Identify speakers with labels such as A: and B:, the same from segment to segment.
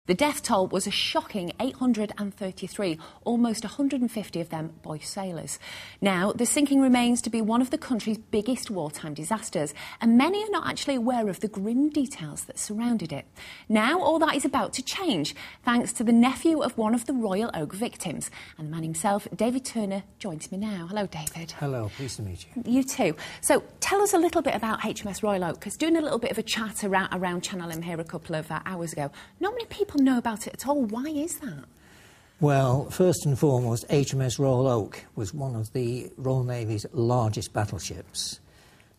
A: The death toll was a shocking 833, almost 150 of them boy sailors. Now, the sinking remains to be one of the country's biggest wartime disasters, and many are not actually aware of the grim details that surrounded it. Now, all that is about to change, thanks to the nephew of one of the Royal Oak victims. And the man himself, David Turner, joins me now. Hello, David.
B: Hello, pleased to meet you.
A: You too. So, tell us a little bit about HMS Royal Oak, because doing a little bit of a chat around Channel M here a couple of hours ago, not many people know about it at all. Why is that?
B: Well, first and foremost, HMS Royal Oak was one of the Royal Navy's largest battleships.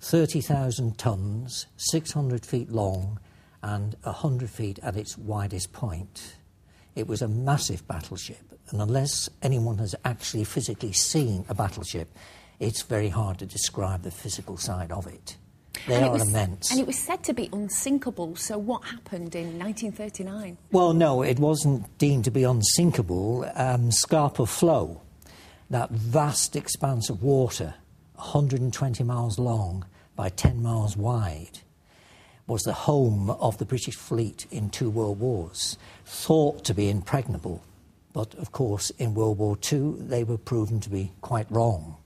B: 30,000 tons, 600 feet long and 100 feet at its widest point. It was a massive battleship, and unless anyone has actually physically seen a battleship, it's very hard to describe the physical side of it. They are immense.
A: And it was said to be unsinkable, so what happened in 1939?
B: Well, no, it wasn't deemed to be unsinkable. Scapa Flow, that vast expanse of water, 120 miles long by 10 miles wide, was the home of the British fleet in 2 world wars, thought to be impregnable. But, of course, in World War II, they were proven to be quite wrong.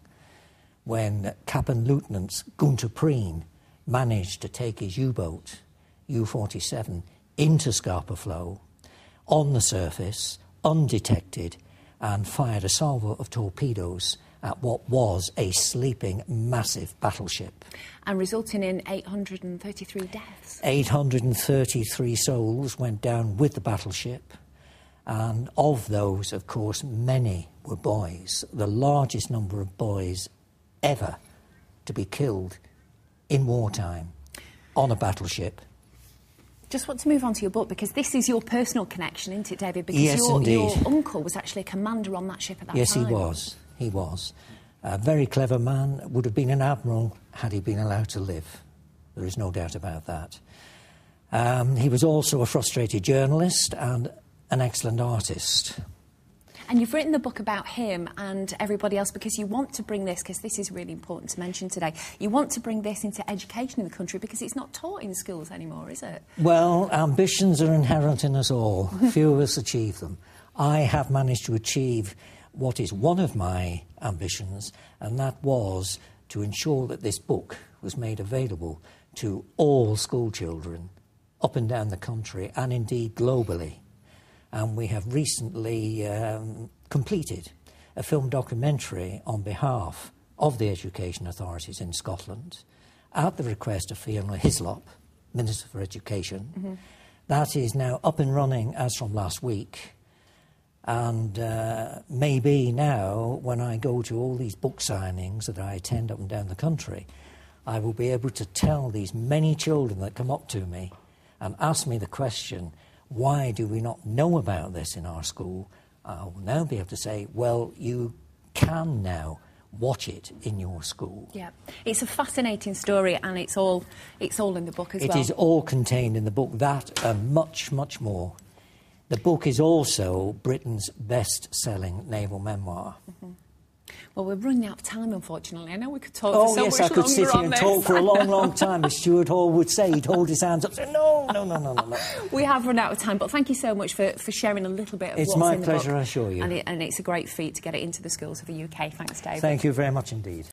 B: When Captain Lieutenant Gunter Preen managed to take his U-boat, U-47, into Scapa Flow, on the surface, undetected, and fired a salvo of torpedoes at what was a sleeping, massive battleship.
A: And resulting in 833 deaths.
B: 833 souls went down with the battleship, and of those, of course, many were boys. The largest number of boys ever to be killed in wartime on a battleship.
A: Just want to move on to your book, because this is your personal connection, isn't it, David? Because
B: yes, indeed.
A: Your uncle was actually a commander on that ship at that time.
B: Yes, he was. He was. A very clever man, would have been an admiral had he been allowed to live. There is no doubt about that. He was also a frustrated journalist and an excellent artist.
A: And you've written the book about him and everybody else because you want to bring this, because this is really important to mention today, you want to bring this into education in the country because it's not taught in schools anymore, is it?
B: Well, ambitions are inherent in us all. Few of us achieve them. I have managed to achieve what is one of my ambitions, and that was to ensure that this book was made available to all school children up and down the country and indeed globally. And we have recently completed a film documentary on behalf of the education authorities in Scotland at the request of Fiona Hislop, Minister for Education. Mm-hmm. That is now up and running as from last week. And maybe now, when I go to all these book signings that I attend up and down the country, I will be able to tell these many children that come up to me and ask me the question, why do we not know about this in our school? I will now be able to say, well, you can now watch it in your school.
A: Yeah, it's a fascinating story, and it's all in the book as well.
B: It is all contained in the book, that and much, much more. The book is also Britain's best-selling naval memoir. Mm-hmm.
A: Well, we're running out of time, unfortunately. I know we could talk
B: for
A: so
B: much
A: longer on this.
B: Oh, yes, I could sit here and talk for a long, long time, as Stuart Hall would say. He'd hold his hands up and say, no.
A: We have run out of time, but thank you so much for sharing a little bit of what's in the book.
B: It's my pleasure, I assure you.
A: And it's a great feat to get it into the schools of the UK. Thanks, David.
B: Thank you very much indeed.